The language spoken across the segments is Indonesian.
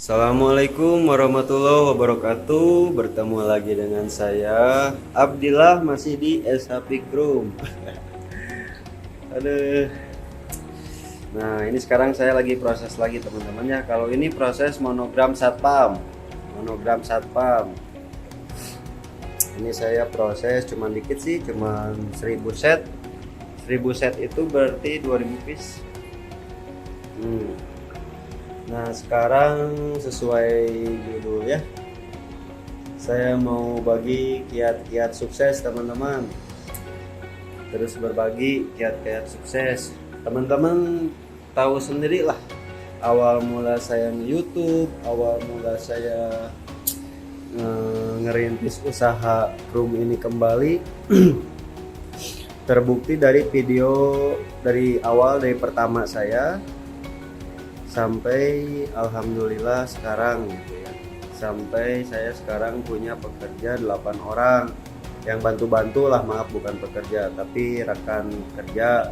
Assalamualaikum warahmatullahi wabarakatuh. Bertemu lagi dengan saya Abdillah, masih di SHP Room. Aduh. Nah, ini sekarang saya lagi proses lagi teman-teman ya. Kalau ini proses monogram satpam. Monogram satpam. Ini saya proses cuman dikit sih, cuman 1000 set. 1000 set itu berarti 2000 piece. Nah, sekarang sesuai judul ya, saya mau bagi kiat-kiat sukses teman-teman. Terus berbagi kiat-kiat sukses. Teman-teman tahu sendiri lah, awal mula saya YouTube, awal mula saya ngerintis usaha room ini kembali terbukti dari video dari awal, dari pertama saya sampai alhamdulillah sekarang gitu ya. Sampai saya sekarang punya pekerja 8 orang yang bantu-bantu lah, maaf bukan pekerja tapi rekan kerja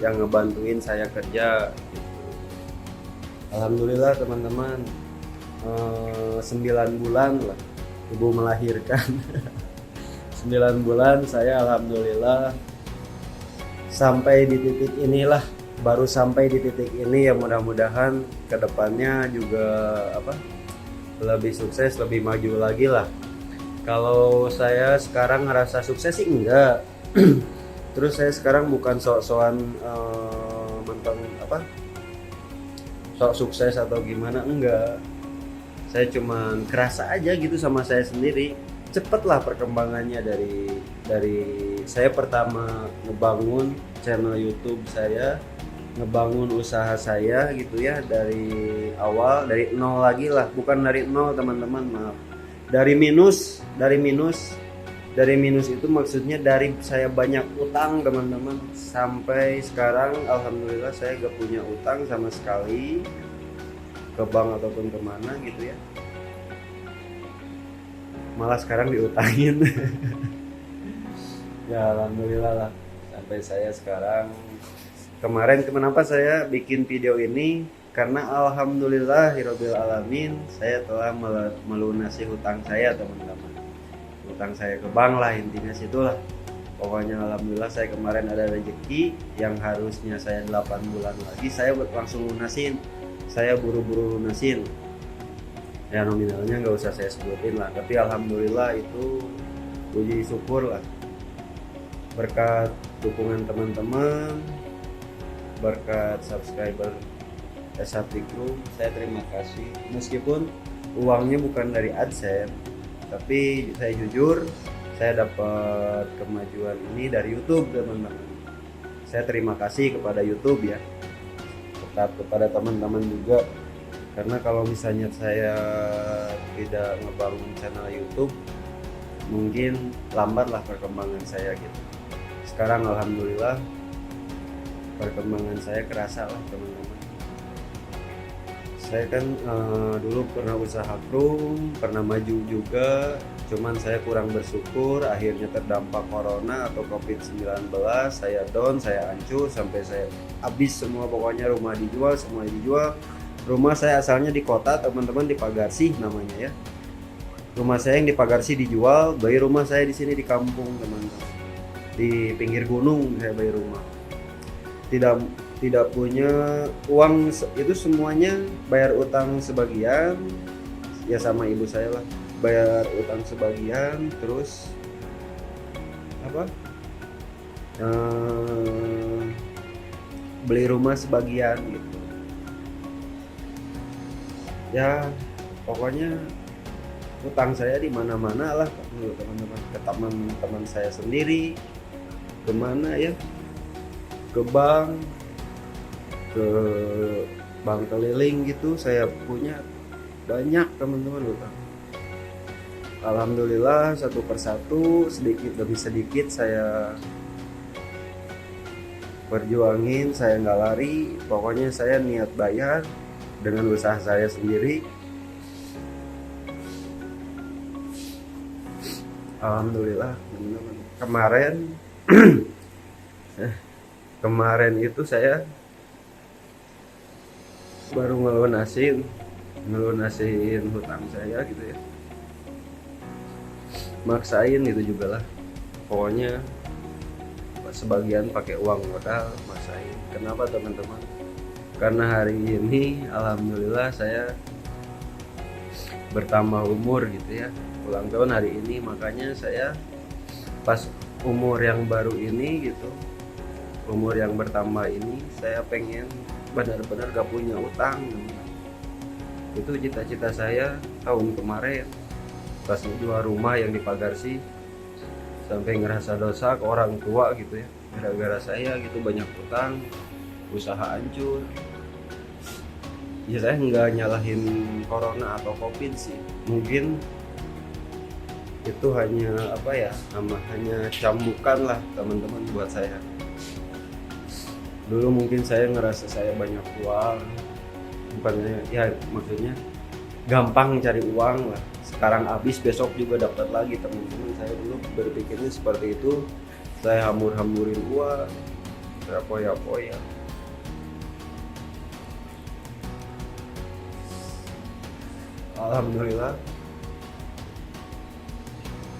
yang ngebantuin saya kerja gitu. Alhamdulillah teman-teman, 9 bulan lah ibu melahirkan. 9 bulan saya alhamdulillah sampai di titik inilah, baru sampai di titik ini ya. Mudah-mudahan kedepannya juga lebih sukses, lebih maju lagi lah. Kalau saya sekarang ngerasa sukses sih enggak. Terus saya sekarang bukan sok-sokan sok sukses atau gimana, enggak. Saya cuman kerasa aja gitu sama saya sendiri. Cepet lah perkembangannya dari saya pertama ngebangun channel YouTube saya, ngebangun usaha saya gitu ya, dari awal, dari nol lagi lah, bukan dari nol teman-teman, maaf, dari minus itu maksudnya dari saya banyak utang teman-teman, sampai sekarang alhamdulillah saya gak punya utang sama sekali ke bank ataupun kemana gitu ya, malah sekarang diutangin. Ya alhamdulillah lah, sampai saya sekarang. Kemarin kenapa saya bikin video ini, karena alhamdulillahirabbil alamin saya telah melunasi hutang saya teman-teman. Hutang saya ke bank lah, intinya situlah. Pokoknya alhamdulillah saya kemarin ada rezeki yang harusnya saya 8 bulan lagi saya langsung lunasin. Saya buru-buru lunasin. Ya nominalnya nggak usah saya sebutin lah, tapi alhamdulillah itu puji syukur lah. Berkat dukungan teman-teman, berkat subscriber SHP Group, saya terima kasih. Meskipun uangnya bukan dari AdSense, tapi saya jujur, saya dapat kemajuan ini dari YouTube teman-teman. Saya terima kasih kepada YouTube ya, tetap kepada teman-teman juga. Karena kalau misalnya saya tidak ngebangun channel YouTube, mungkin lambatlah perkembangan saya gitu. Sekarang alhamdulillah perkembangan saya kerasa lah teman-teman. Saya kan dulu pernah usaha room, pernah maju juga, cuman saya kurang bersyukur, akhirnya terdampak corona atau covid-19, saya down, saya hancur, sampai saya habis semua. Pokoknya rumah dijual, semua dijual. Rumah saya asalnya di kota teman-teman, di Pagarsih namanya ya. Rumah saya yang di Pagarsih dijual, beli rumah saya di sini di kampung teman-teman, di pinggir gunung saya beli rumah. Tidak punya uang itu, semuanya bayar utang sebagian ya, sama ibu saya lah, bayar utang sebagian, terus beli rumah sebagian gitu ya. Pokoknya utang saya di mana-mana lah teman-teman, ke teman-teman saya sendiri, kemana ya, ke bank keliling gitu, saya punya banyak teman-teman utang. Alhamdulillah satu persatu, sedikit demi sedikit saya perjuangin, saya nggak lari. Pokoknya saya niat bayar dengan usaha saya sendiri. Alhamdulillah teman-teman. Kemarin itu saya baru ngelunasin ngelunasiin hutang saya gitu ya, maksain gitu juga lah, pokoknya sebagian pakai uang modal, maksain. Kenapa teman-teman? Karena hari ini alhamdulillah saya bertambah umur gitu ya, ulang tahun hari ini, makanya saya pas umur yang baru ini gitu, umur yang bertambah ini, saya pengen benar-benar gak punya utang. Itu cita-cita saya tahun kemarin pas jual rumah yang di Pagarsi, sampai ngerasa dosa ke orang tua gitu ya, gara-gara saya gitu banyak utang, usaha hancur. Ya saya nggak nyalahin corona atau covid sih, mungkin itu hanya apa ya, hanya cambukan lah teman-teman buat saya. Dulu mungkin saya ngerasa saya banyak uang, bukannya ya, maksudnya gampang cari uang lah, sekarang habis besok juga dapat lagi teman-teman. Saya dulu berpikirnya seperti itu, saya hambur-hamburin uang, saya poya-poya. Alhamdulillah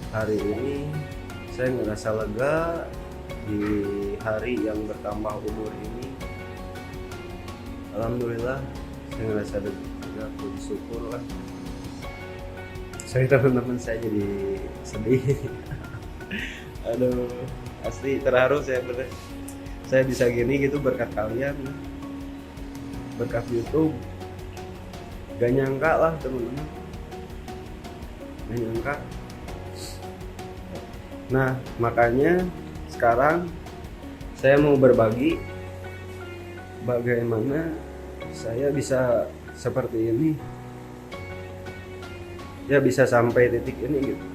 hari ini saya ngerasa lega di hari yang bertambah umur ini. Alhamdulillah saya ngerasa lega, bersyukur lah. Saya teman-teman saya jadi sedih. Aduh, asli terharu saya bener. Saya bisa gini gitu berkat kalian, berkat YouTube. Gak nyangka lah teman-teman, gak nyangka. Nah makanya sekarang saya mau berbagi bagaimana saya bisa seperti ini ya, bisa sampai titik ini gitu,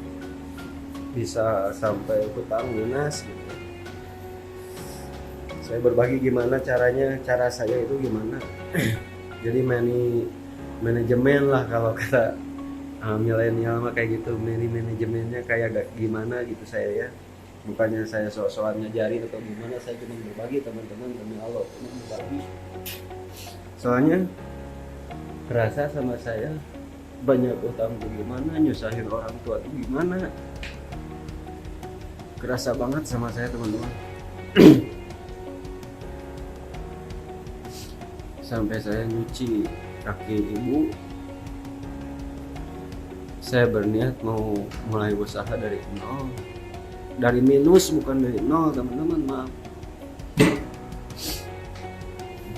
bisa sampai hutang lunas gitu. Saya berbagi gimana caranya, cara saya itu gimana. Jadi manajemen lah kalau kata milenial mah kayak gitu, manajemennya kayak gimana gitu saya ya. Bukannya saya sok-sokan ngajarin atau gimana, saya cuma berbagi teman-teman, demi Allah cuma berbagi. Soalnya kerasa sama saya banyak utang tuh gimana, nyusahin orang tua tuh gimana, kerasa banget sama saya teman-teman. Sampai saya nyuci kaki ibu, saya berniat mau mulai usaha dari nol, dari minus bukan dari nol teman-teman, maaf.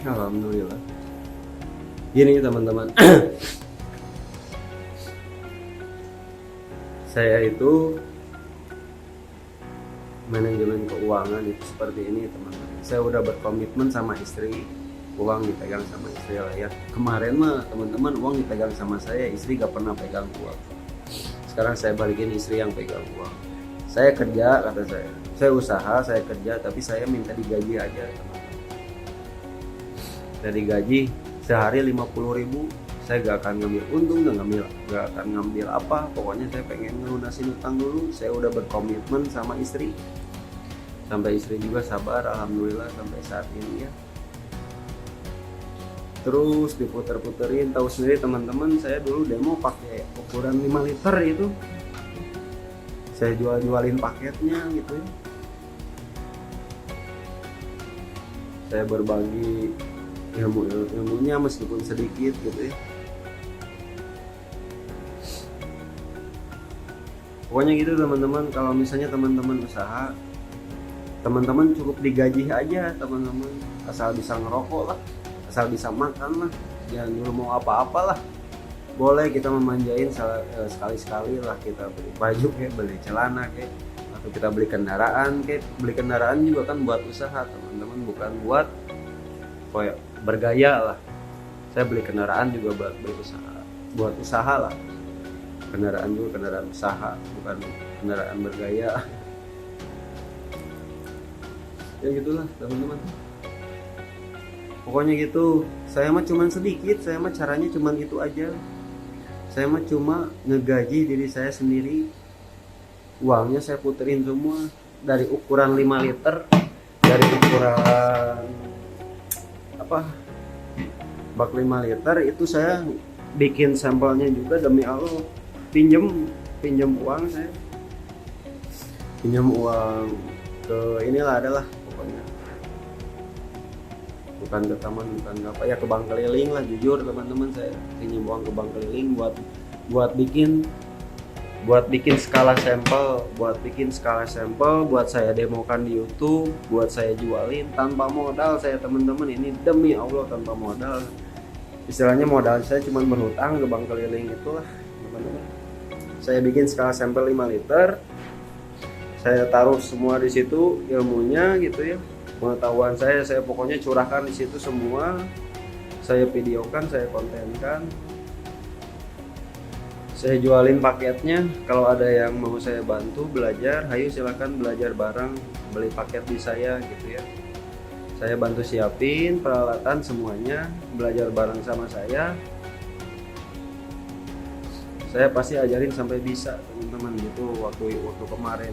Alhamdulillah. Gini teman-teman, saya itu manajemen keuangan itu seperti ini teman-teman. Saya udah berkomitmen sama istri, uang dipegang sama istri lah ya. Kemarin mah teman-teman uang dipegang sama saya, istri gak pernah pegang uang. Sekarang saya balikin istri yang pegang uang. Saya kerja, kata saya usaha, saya kerja, tapi saya minta digaji aja teman-teman. Saya digaji sehari 50.000, saya gak akan ngambil untung, gak akan ngambil apa, pokoknya saya pengen ngelunasin utang dulu. Saya udah berkomitmen sama istri, sampai istri juga sabar, alhamdulillah sampai saat ini ya. Terus diputer-puterin, tahu sendiri teman-teman, saya dulu demo pakai ukuran 5 liter itu, saya jualin paketnya gitu ya. Saya berbagi ilmunya meskipun sedikit gitu ya. Pokoknya gitu teman-teman, kalau misalnya teman-teman usaha, teman-teman cukup digaji aja teman-teman, asal bisa ngerokok lah, asal bisa makan lah, jangan dulu mau apa-apa lah. Boleh kita memanjain sekali-sekali lah, kita beli baju kayak, beli celana kayak, atau kita beli kendaraan kayak. Beli kendaraan juga kan buat usaha teman-teman, bukan buat kayak bergaya lah. Saya beli kendaraan juga buat berusaha, buat usaha lah. Kendaraan juga kendaraan usaha, bukan kendaraan bergaya. Ya gitulah teman-teman. Pokoknya gitu, saya mah cuman sedikit, saya mah caranya cuman gitu aja. Saya mah cuma ngegaji diri saya sendiri. Uangnya saya puterin semua, dari ukuran 5 liter, dari ukuran bak 5 liter itu saya bikin sampelnya juga demi Allah. Pinjem pinjem uang saya, pinjam uang ke inilah adalah pokoknya, bukan ke taman, bukan ke apa ya, ke bank keliling lah. Jujur teman-teman, saya pinjam uang ke bank keliling buat bikin skala sampel, buat saya demokan di YouTube, buat saya jualin tanpa modal saya teman-teman. Ini demi Allah tanpa modal. Istilahnya modal saya cuma berhutang ke bank keliling itulah teman-teman. Saya bikin skala sampel 5 liter, saya taruh semua di situ ilmunya gitu ya, pengetahuan saya pokoknya curahkan di situ semua. Saya videokan, saya kontenkan, saya jualin paketnya. Kalau ada yang mau saya bantu belajar, ayo silakan belajar bareng, beli paket di saya gitu ya. Saya bantu siapin peralatan semuanya, belajar bareng sama saya pasti ajarin sampai bisa teman-teman gitu. Waktu kemarin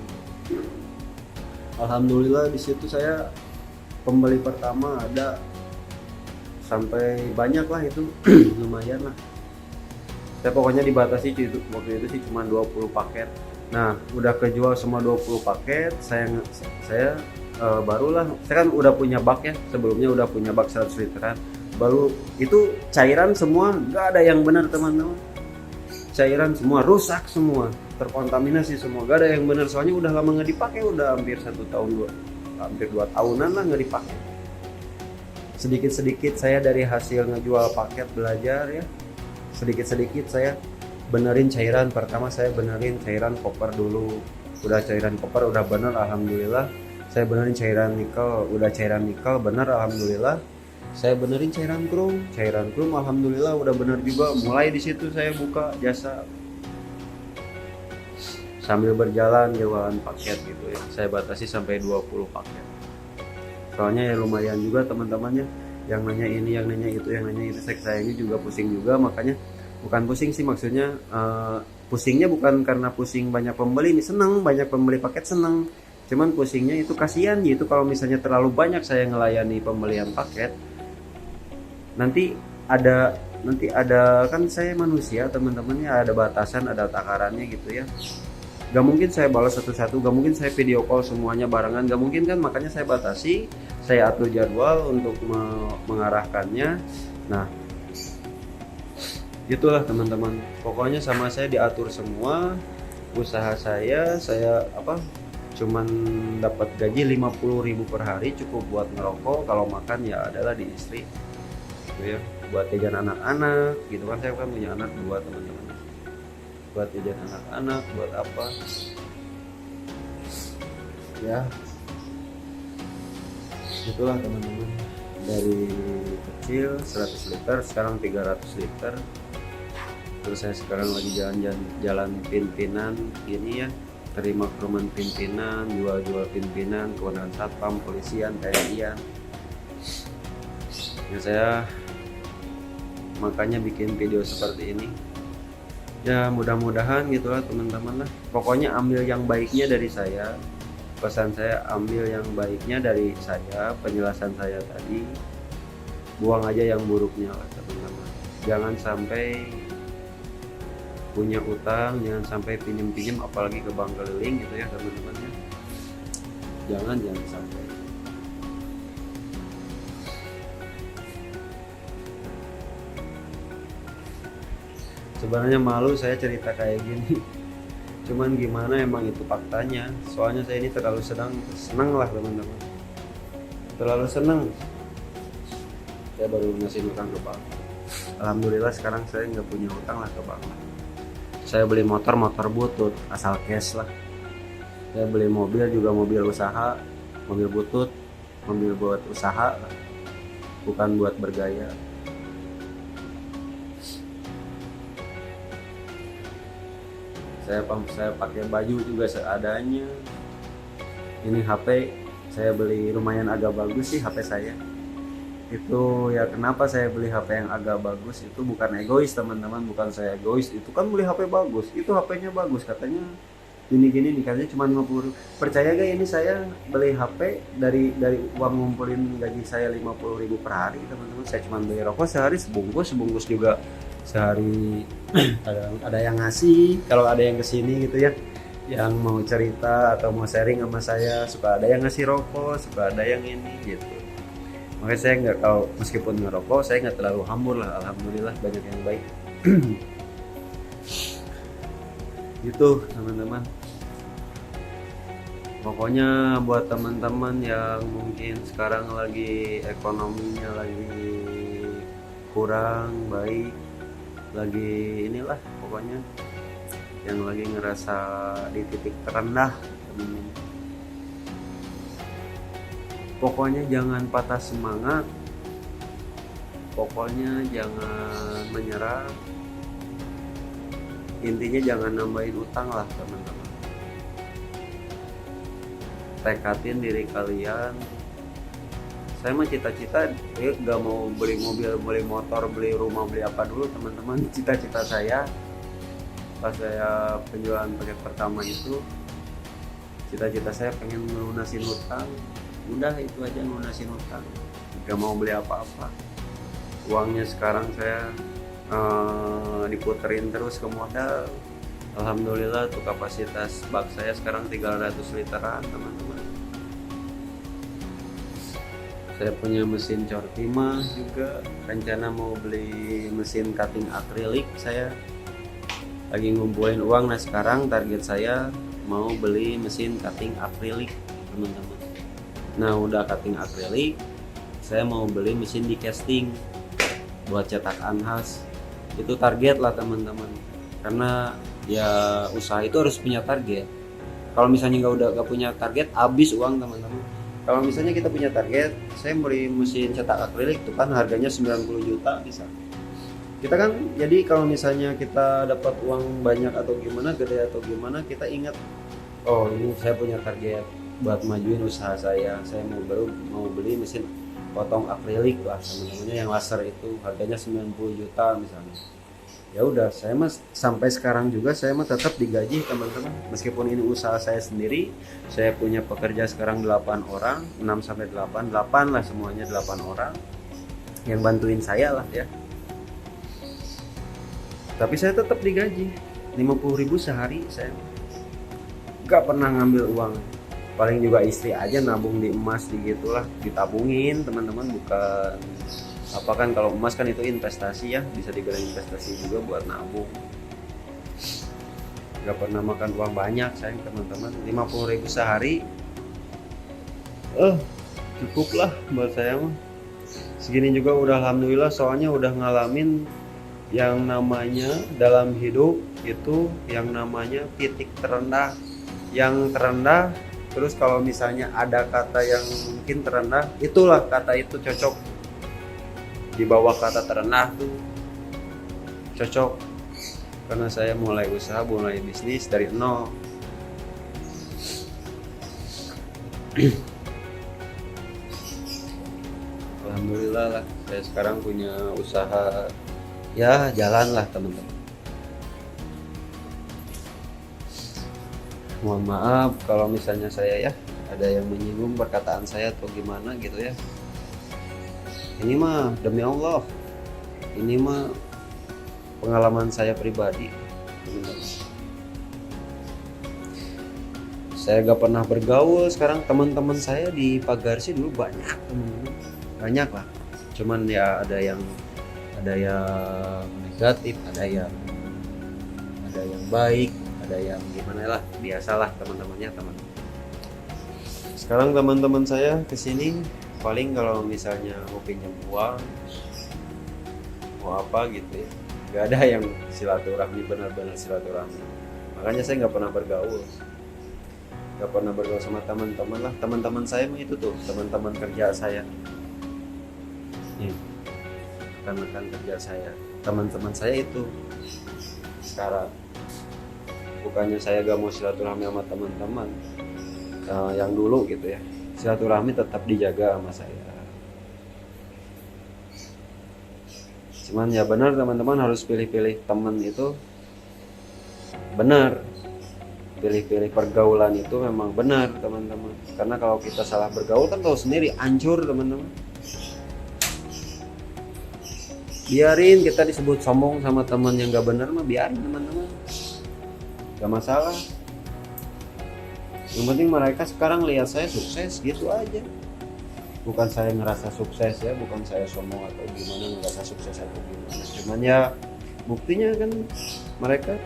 alhamdulillah di situ saya pembeli pertama ada sampai banyak lah itu lumayan lah. Saya pokoknya dibatasi waktu itu sih cuma 20 paket. Nah udah kejual semua 20 paket, saya barulah, saya kan udah punya bak ya, sebelumnya udah punya bak 100 literan. Baru itu cairan semua gak ada yang benar teman-teman, cairan semua rusak semua, terkontaminasi semua, gak ada yang benar. Soalnya udah lama nggak dipakai, udah hampir 1 tahun, hampir 2 tahunan lah nggak dipakai. Sedikit-sedikit saya dari hasil ngejual paket belajar ya, sedikit-sedikit saya benerin cairan. Pertama saya benerin cairan koper dulu, udah cairan koper udah bener alhamdulillah. Saya benerin cairan nikel, udah cairan nikel bener alhamdulillah. Saya benerin cairan krom alhamdulillah udah bener juga. Mulai di situ saya buka jasa sambil berjalan jualan paket gitu ya. Saya batasi sampai 20 paket. Soalnya ya lumayan juga teman-temannya, yang nanya ini, yang nanya itu, saya ini juga pusing juga. Makanya bukan pusing sih, maksudnya pusingnya bukan karena pusing banyak pembeli, ini seneng banyak pembeli paket, seneng. Cuman pusingnya itu kasihan gitu kalau misalnya terlalu banyak saya ngelayani pembelian paket. Nanti ada kan saya manusia teman-temannya, ada batasan, ada takarannya gitu ya. Gak mungkin saya balas satu-satu, gak mungkin saya video call semuanya barengan, gak mungkin kan. Makanya saya batasi, saya atur jadwal untuk mengarahkannya. Nah itulah teman-teman, pokoknya sama saya diatur semua. Usaha saya cuman dapat gaji 50.000 per hari, cukup buat ngerokok. Kalau makan ya adalah di istri gitu ya, buat jajan anak-anak gitu kan. Saya kan punya anak 2 teman-teman, buat jajan anak-anak, buat apa ya, itulah teman-teman. Dari kecil 100 liter sekarang 300 liter. Terus saya sekarang lagi jalan pimpinan ini ya, terima keruman pimpinan, jual pimpinan, kewenangan satpam, polisian, TNI-an ya. Saya makanya bikin video seperti ini ya, mudah-mudahan gitulah teman-teman lah. Pokoknya ambil yang baiknya dari saya, pesan saya ambil yang baiknya dari saya, penjelasan saya tadi, buang aja yang buruknya lah teman-teman. Jangan sampai punya utang, jangan sampai pinjem apalagi ke bank keliling gitu ya teman-teman ya. Jangan sampai. Sebenarnya malu saya cerita kayak gini, cuman gimana, emang itu faktanya. Soalnya saya ini terlalu senang lah teman-teman, terlalu senang. Saya baru ngasih utang ke bank, alhamdulillah sekarang saya nggak punya utang lah ke bank. Saya beli motor butut asal cash lah. Saya beli mobil juga mobil usaha, mobil butut, mobil buat usaha lah, bukan buat bergaya. Saya pakai baju juga seadanya. Ini HP saya beli lumayan agak bagus sih HP saya. Itu ya kenapa saya beli HP yang agak bagus itu bukan egois teman-teman, bukan saya egois. Itu kan beli HP bagus, itu HP-nya bagus katanya gini dikasih cuma 50.000. Percaya gak ini saya beli HP dari uang ngumpulin gaji saya 50.000 per hari teman-teman. Saya cuma beli rokok sehari sebungkus juga sehari ada yang ngasih, kalau ada yang kesini gitu ya, yang mau cerita atau mau sharing sama saya, suka ada yang ngasih rokok, suka ada yang ini gitu. Makanya saya nggak, kalau meskipun ngerokok saya nggak terlalu hambur lah, alhamdulillah banyak yang baik. Gitu teman-teman. Pokoknya buat teman-teman yang mungkin sekarang lagi ekonominya lagi kurang baik, lagi inilah pokoknya yang lagi ngerasa di titik terendah, teman-teman. Pokoknya jangan patah semangat, pokoknya jangan menyerah, intinya jangan nambahin utang lah teman-teman. Tekatin diri kalian. Saya mah cita-cita gak mau beli mobil, beli motor, beli rumah, beli apa dulu teman-teman. Cita-cita saya pas saya penjualan paket pertama itu, cita-cita saya pengen melunasin hutang. Udah itu aja, melunasin hutang, gak mau beli apa-apa. Uangnya sekarang saya diputerin terus ke modal. Alhamdulillah tuh kapasitas bak saya sekarang 300 literan teman-teman. Saya punya mesin cortimah juga, rencana mau beli mesin cutting akrilik. Saya lagi ngumpulin uang. Nah sekarang target saya mau beli mesin cutting akrilik teman-teman. Nah udah cutting akrilik, saya mau beli mesin di casting buat cetak anhas. Itu target lah teman-teman, karena ya usaha itu harus punya target. Kalau misalnya nggak punya target, habis uang teman-teman. Kalau misalnya kita punya target, saya beli mesin cetak akrilik itu kan harganya 90 juta bisa. Kita kan jadi kalau misalnya kita dapat uang banyak atau gimana, gede atau gimana, kita ingat, oh ini saya punya target buat majuin usaha saya mau beli mesin potong akrilik lah teman-teman, yang laser itu harganya 90 juta misalnya. Ya udah, saya mas sampai sekarang juga saya mah tetap digaji teman-teman, meskipun ini usaha saya sendiri. Saya punya pekerja sekarang 8 orang, 6 sampai 8 lah semuanya, 8 orang yang bantuin saya lah ya. Tapi saya tetap digaji 50.000 sehari. Saya nggak pernah ngambil uang, paling juga istri aja nabung di emas digitulah, ditabungin teman-teman. Bukan apa kan, kalau emas kan itu investasi ya, bisa dibilang investasi juga buat nabung. Gak pernah makan uang banyak saya teman-teman, 50.000 sehari cukup lah buat saya mah. Segini juga udah alhamdulillah, soalnya udah ngalamin yang namanya dalam hidup itu yang namanya titik terendah, yang terendah. Terus kalau misalnya ada kata yang mungkin terendah, itulah kata itu cocok di bawah kata terendah tuh, cocok. Karena saya mulai usaha, mulai bisnis dari nol. Alhamdulillah lah, saya sekarang punya usaha, ya jalan lah teman-teman. Mohon maaf kalau misalnya saya ya ada yang menyinggung perkataan saya atau gimana gitu ya. Ini mah demi Allah, ini mah pengalaman saya pribadi teman-teman. Saya gak pernah bergaul. Sekarang teman-teman saya di Pagarsi dulu banyak teman-teman, banyak lah. Cuman ya ada yang negatif, ada yang baik, ada yang gimana lah, biasalah teman-temannya teman-teman. Sekarang teman-teman saya kesini paling kalau misalnya mau pinjam uang, mau apa gitu ya, nggak ada yang silaturahmi, benar-benar silaturahmi. Makanya saya nggak pernah bergaul sama teman-teman lah. Teman-teman saya mah itu tuh teman-teman kerja saya, rekan-rekan kerja saya, teman-teman saya itu. Sekarang bukannya saya gak mau silaturahmi sama teman-teman yang dulu gitu ya, silaturahmi tetap dijaga sama saya. Cuman ya benar teman-teman, harus pilih-pilih teman itu benar, pilih-pilih pergaulan itu memang benar teman-teman. Karena kalau kita salah bergaul kan tahu sendiri, hancur teman-teman. biarin kita disebut sombong sama teman yang gak benar mah, biarin teman-teman, gak masalah. Yang penting mereka sekarang lihat saya sukses gitu aja. Bukan saya ngerasa sukses ya, bukan saya sombong atau gimana ngerasa sukses atau gimana, cuman ya buktinya kan mereka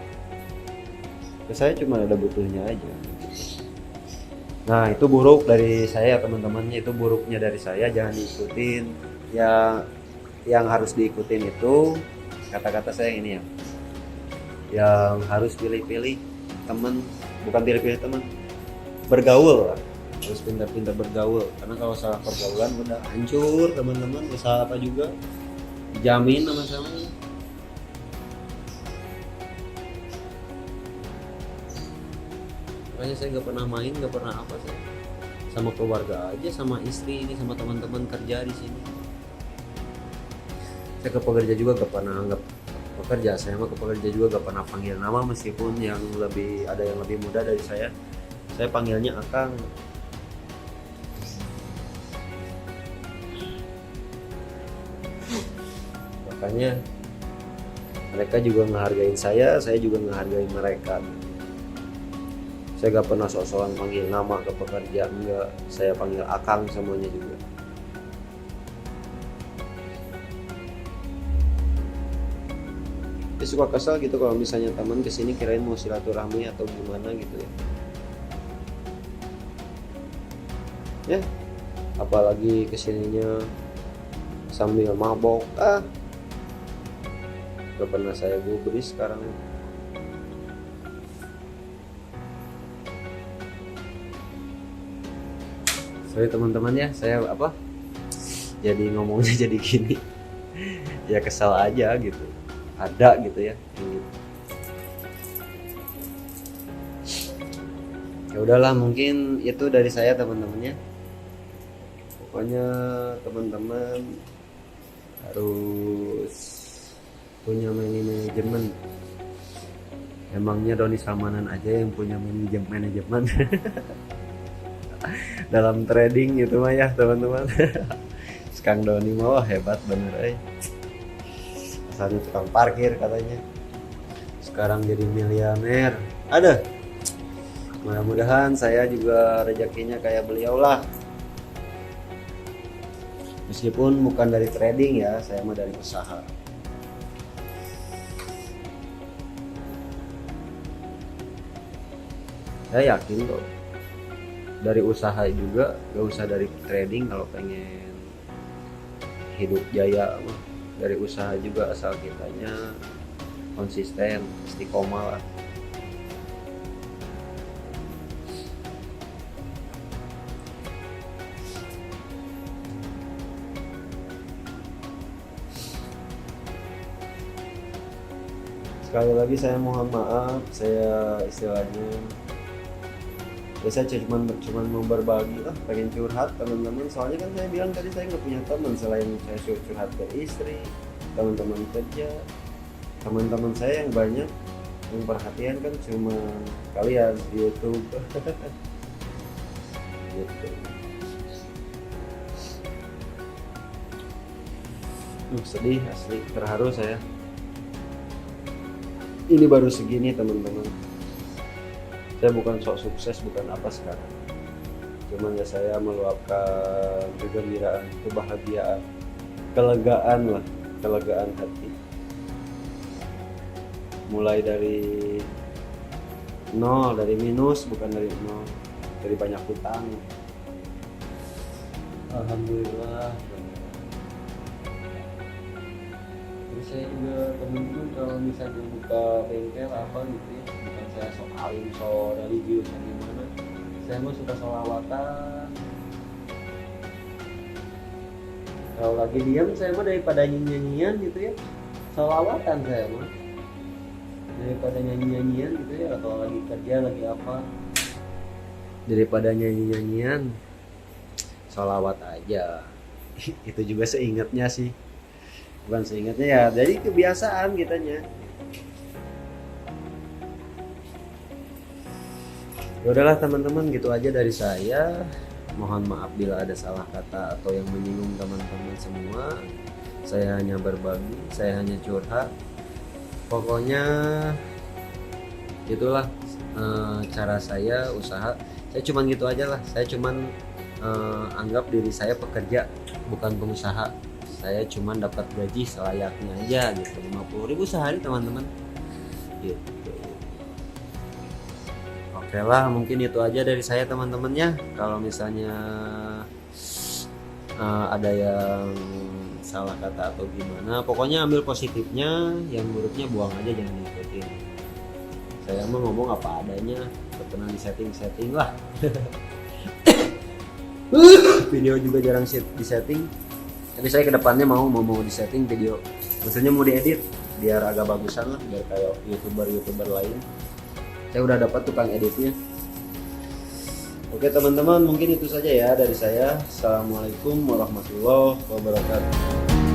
ke saya cuma ada butuhnya aja. Nah itu buruk dari saya teman-temannya, itu buruknya dari saya, jangan diikutin. Ya yang harus diikutin itu kata-kata saya ini ya, yang harus pilih-pilih teman, bukan pilih-pilih teman, bergaul lah, harus pintar-pintar bergaul, karena kalau salah pergaulan udah hancur teman-teman, usaha apa juga jamin sama-sama. Makanya saya nggak pernah main, nggak pernah apa, saya sama keluarga aja, sama istri ini, sama teman-teman kerja di sini. Saya ke pekerja juga gak pernah anggap pekerja, saya mah ke pekerja juga gak pernah panggil nama, meskipun yang lebih ada yang lebih muda dari saya panggilnya akang. Makanya mereka juga ngehargain saya juga ngehargain mereka. Saya gak pernah sok-sokan panggil nama ke pekerja, enggak, saya panggil akang semuanya juga. Dia suka kesal gitu kalau misalnya teman kesini kirain mau silaturahmi atau gimana gitu ya. Apalagi kesininya sambil mabok, gak pernah saya gubris sekarang. Sorry teman-teman ya, saya jadi ngomongnya jadi gini ya, kesal aja gitu, ada gitu ya. Ya udahlah, mungkin itu dari saya teman-temannya. Pokoknya teman-teman harus punya manajemen. Emangnya Doni Salmanan aja yang punya manajemen dalam trading gitu mah ya teman-teman. Kang Doni mah hebat bener asalnya tukang parkir katanya, sekarang jadi miliuner. Ada, mudah-mudahan saya juga rezekinya kayak beliau lah, meskipun bukan dari trading ya, saya mah dari usaha. Saya yakin kok dari usaha juga, gak usah dari trading kalau pengen hidup jaya mah. Dari usaha juga asal kitanya konsisten, istiqomah lah. Sekali lagi saya mohon maaf, saya istilahnya saya cuma mau berbagi lah, pengen curhat teman-teman. Soalnya kan saya bilang tadi saya nggak punya teman selain saya curhat ke istri, teman-teman kerja, teman-teman saya yang banyak yang perhatian kan cuma kalian di YouTube. Gitu. Sedih asli, terharu saya. Ini baru segini teman-teman. Saya bukan sok sukses, bukan apa sekarang, cuman ya saya meluapkan kegembiraan, kebahagiaan, kelegaan hati, mulai dari nol, dari minus, bukan dari nol, dari banyak hutang. Alhamdulillah. Terus saya juga temen-temen kalau misalnya buka bengkel apa gitu ya, bukan saya sok alim, sok religius yang gimana, saya mah suka sholawatan. Kalau lagi diam saya mah daripada nyanyian gitu ya, sholawatan saya mah daripada nyanyian gitu ya. Atau lagi kerja lagi apa, daripada nyanyian sholawat aja. Itu juga seingatnya sih, bukan seingatnya ya, jadi kebiasaan kitanya. Ya udahlah teman-teman, gitu aja dari saya. Mohon maaf bila ada salah kata atau yang menyinggung teman-teman semua. saya hanya berbagi, saya hanya curhat. Pokoknya itulah cara saya usaha. Saya cuman gitu aja lah. Saya cuman anggap diri saya pekerja, bukan pengusaha. Saya cuman dapat gaji selayaknya aja gitu, 50.000 sehari teman-teman gitu. Oke lah, mungkin itu aja dari saya teman-teman ya. Kalau misalnya ada yang salah kata atau gimana, pokoknya ambil positifnya, yang buruknya buang aja, jangan diikutin. Saya mau ngomong apa adanya, pernah di setting lah. Video juga jarang di setting, tapi saya kedepannya mau di setting video, maksudnya mau diedit biar agak bagusan lah, biar kayak youtuber lain. Saya udah dapat tukang editnya. Oke teman-teman, mungkin itu saja ya dari saya. Assalamualaikum warahmatullahi wabarakatuh.